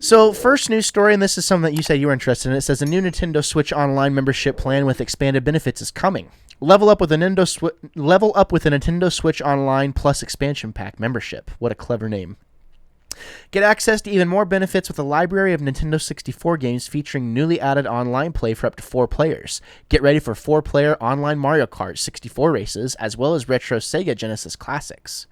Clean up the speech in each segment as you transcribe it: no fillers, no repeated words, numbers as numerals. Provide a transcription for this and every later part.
So, first news story, and this is something that you said you were interested in. It says a new Nintendo Switch Online membership plan with expanded benefits is coming. Level up with a Nintendo Switch Online Plus expansion pack membership. What a clever name. Get access to even more benefits with a library of Nintendo 64 games featuring newly added online play for up to 4 players. Get ready for 4-player online Mario Kart 64 races, as well as retro Sega Genesis classics.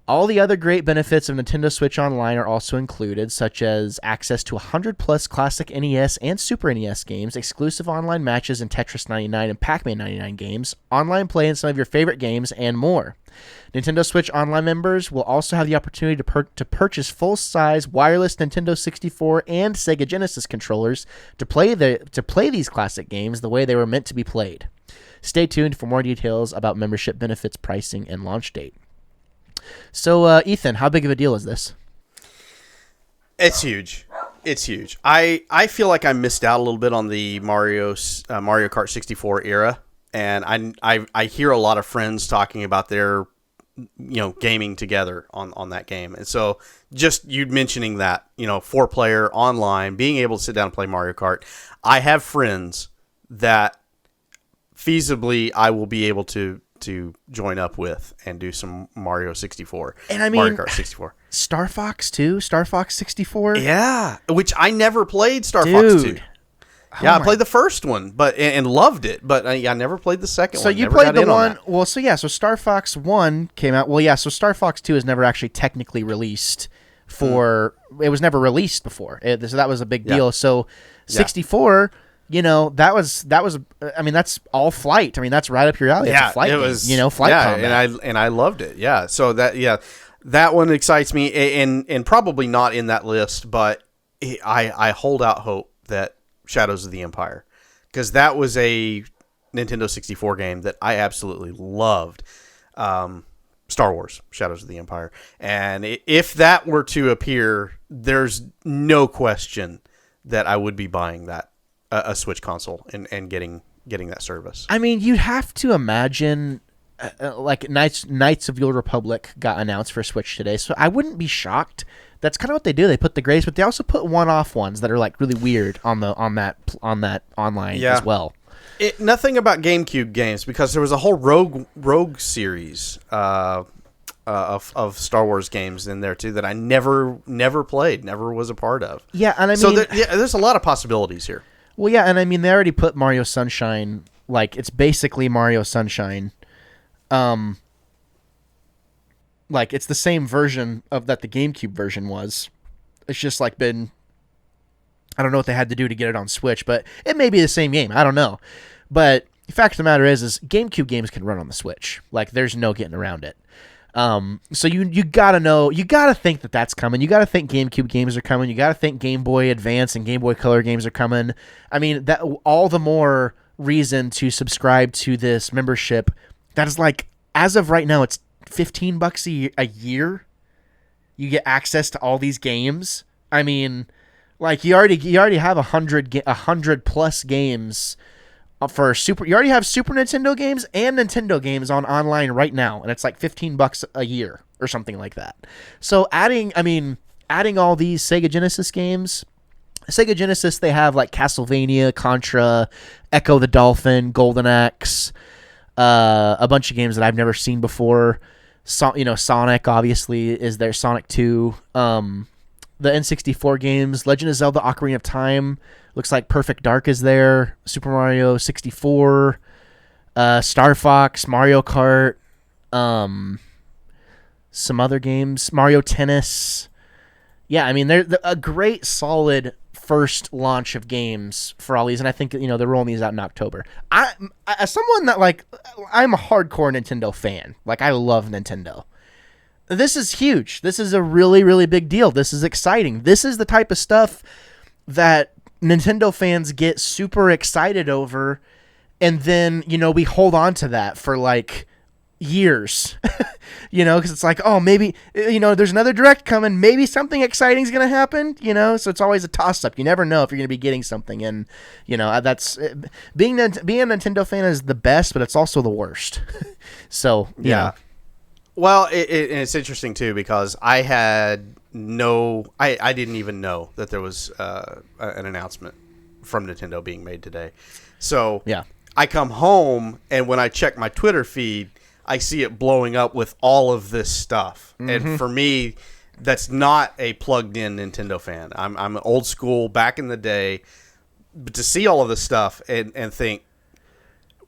All the other great benefits of Nintendo Switch Online are also included, such as access to 100-plus classic NES and Super NES games, exclusive online matches in Tetris 99 and Pac-Man 99 games, online play in some of your favorite games, and more. Nintendo Switch Online members will also have the opportunity to purchase full-size wireless Nintendo 64 and Sega Genesis controllers to play these classic games the way they were meant to be played. Stay tuned for more details about membership benefits, pricing, and launch date. So, Ethan, how big of a deal is this? It's huge. It's huge. I feel like I missed out a little bit on the Mario Kart 64 era, and I hear a lot of friends talking about their gaming together on that game. And so just you mentioning that, 4-player online, being able to sit down and play Mario Kart. I have friends that feasibly I will be able to join up with and do some Mario 64. And I mean, Mario Kart 64. Star Fox 2? Star Fox 64? Yeah, which I never played Star Fox 2. Yeah, I played the first one, and loved it, but I never played the second one. So you played the one, so Star Fox 1 came out. Well, yeah, so Star Fox 2 is never actually technically released it was never released before. So that was a big deal. So 64... that was. I mean, that's all flight. I mean, that's right up your alley. Yeah, it's a flight it game, was. Flight combat. and I loved it. Yeah, so that one excites me, and probably not in that list, but I hold out hope that Shadows of the Empire, because that was a Nintendo 64 game that I absolutely loved. Star Wars: Shadows of the Empire, and if that were to appear, there's no question that I would be buying that. A Switch console and getting that service. I mean, you'd have to imagine like Knights of the Old Republic got announced for Switch today, so I wouldn't be shocked. That's kind of what they do. They put the greatest, but they also put one-off ones that are like really weird on that online as well. Nothing about GameCube games, because there was a whole Rogue series of Star Wars games in there too that I never played, never was a part of. Yeah, and I mean, so there's a lot of possibilities here. Well, yeah, and I mean, they already put Mario Sunshine, like, it's basically Mario Sunshine. Like, it's the same version of that the GameCube version was. It's just, like, I don't know what they had to do to get it on Switch, but it may be the same game. I don't know. But the fact of the matter is GameCube games can run on the Switch. Like, there's no getting around it. So you gotta think that that's coming. You gotta think GameCube games are coming. You gotta think Game Boy Advance and Game Boy Color games are coming. I mean, that all the more reason to subscribe to this membership. That is, like, as of right now, it's $15 a year. You get access to all these games. I mean, like, you already have 100 plus games. You already have Super Nintendo games and Nintendo games on online right now, and it's like $15 a year or something like that. So adding all these Sega Genesis games, they have like Castlevania, Contra, Echo the Dolphin, Golden Axe, a bunch of games that I've never seen before. Sonic obviously is there, Sonic 2, the N64 games, Legend of Zelda: Ocarina of Time. Looks like Perfect Dark is there. Super Mario 64, Star Fox, Mario Kart, some other games, Mario Tennis. Yeah, I mean, they're a great, solid first launch of games for all these, and I think they're rolling these out in October. As someone that, like, I'm a hardcore Nintendo fan. Like, I love Nintendo. This is huge. This is a really, really big deal. This is exciting. This is the type of stuff that Nintendo fans get super excited over, and then, we hold on to that for, like, years, because it's like, oh, maybe, there's another Direct coming, maybe something exciting is going to happen, so it's always a toss-up. You never know if you're going to be getting something, and, that's, being a Nintendo fan is the best, but it's also the worst. So, yeah. Well, it's interesting, too, because I had no, I didn't even know that there was an announcement from Nintendo being made today. So Yeah. I come home, and when I check my Twitter feed, I see it blowing up with all of this stuff. And for me, that's not a plugged-in Nintendo fan. I'm an old school, back in the day. But to see all of this stuff and think,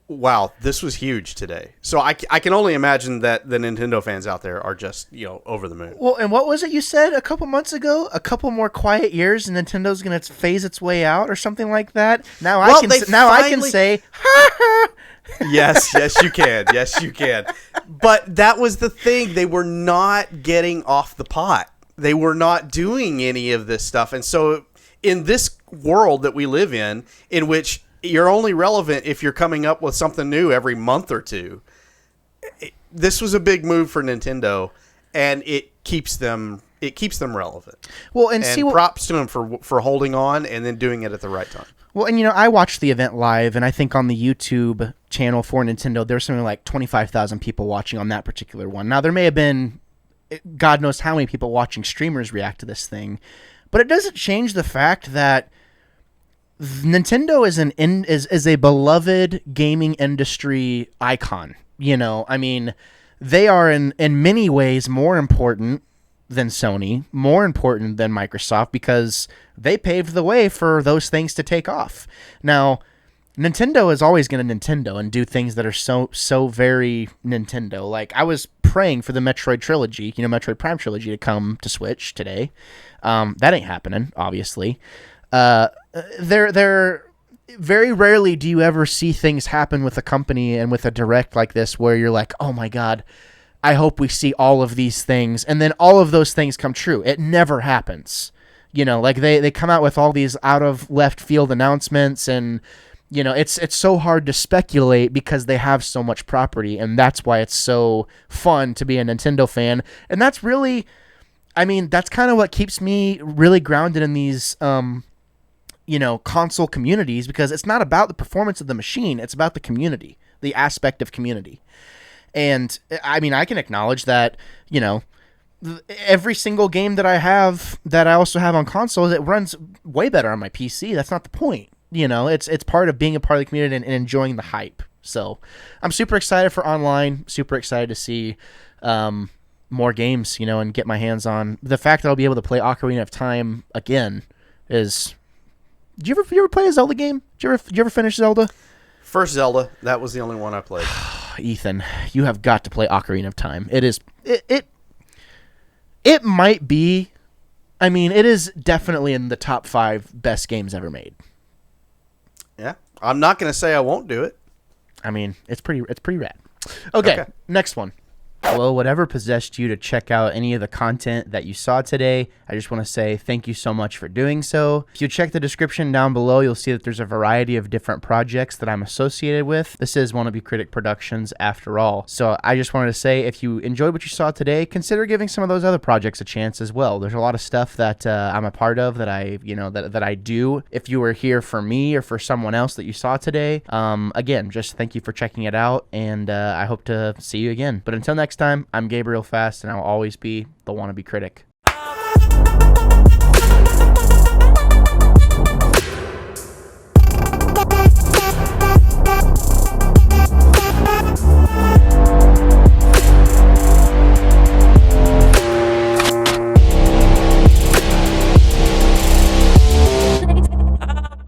wow, this was huge today. So I can only imagine that the Nintendo fans out there are just, over the moon. Well, and what was it you said a couple months ago? A couple more quiet years, and Nintendo's going to phase its way out, or something like that. Now I can say, Yes, you can. Yes, you can. But that was the thing. They were not getting off the pot. They were not doing any of this stuff. And so in this world that we live in which you're only relevant if you're coming up with something new every month or two, this was a big move for Nintendo, and it keeps them relevant. Well, and see, props to them for holding on and then doing it at the right time. Well, and I watched the event live, and I think on the YouTube channel for Nintendo, there was something like 25,000 people watching on that particular one. Now, there may have been God knows how many people watching streamers react to this thing, but it doesn't change the fact that Nintendo is a beloved gaming industry icon. I mean, they are in many ways more important than Sony, more important than Microsoft, because they paved the way for those things to take off. Now, Nintendo is always going to Nintendo and do things that are so very Nintendo. Like, I was praying for the Metroid trilogy, Metroid Prime trilogy, to come to Switch today. That ain't happening, obviously. There very rarely do you ever see things happen with a company and with a direct like this where you're like, oh my God, I hope we see all of these things, and then all of those things come true. It never happens. Like they come out with all these out of left field announcements, and it's so hard to speculate because they have so much property, and that's why it's so fun to be a Nintendo fan. And that's really, that's kind of what keeps me really grounded in these console communities, because it's not about the performance of the machine, it's about the community, the aspect of community. And I can acknowledge that, every single game that I have that I also have on consoles, it runs way better on my PC. That's not the point. It's part of being a part of the community and enjoying the hype. So I'm super excited for online, super excited to see more games, and get my hands on. The fact that I'll be able to play Ocarina of Time again is... Did you ever play a Zelda game? Did you ever finish Zelda? First Zelda, that was the only one I played. Ethan, you have got to play Ocarina of Time. It might be, it is definitely in the top 5 best games ever made. Yeah, I'm not going to say I won't do it. It's pretty rad. Okay, next one. Well, whatever possessed you to check out any of the content that you saw today, I just want to say thank you so much for doing so. If you check the description down below, you'll see that there's a variety of different projects that I'm associated with. This is Wannabe Critic Productions after all. So I just wanted to say, if you enjoyed what you saw today, consider giving some of those other projects a chance as well. There's a lot of stuff that I'm a part of that that I do. If you were here for me or for someone else that you saw today, again, just thank you for checking it out, and I hope to see you again. But until next time, I'm Gabriel Fast, and I'll always be the Wannabe Critic.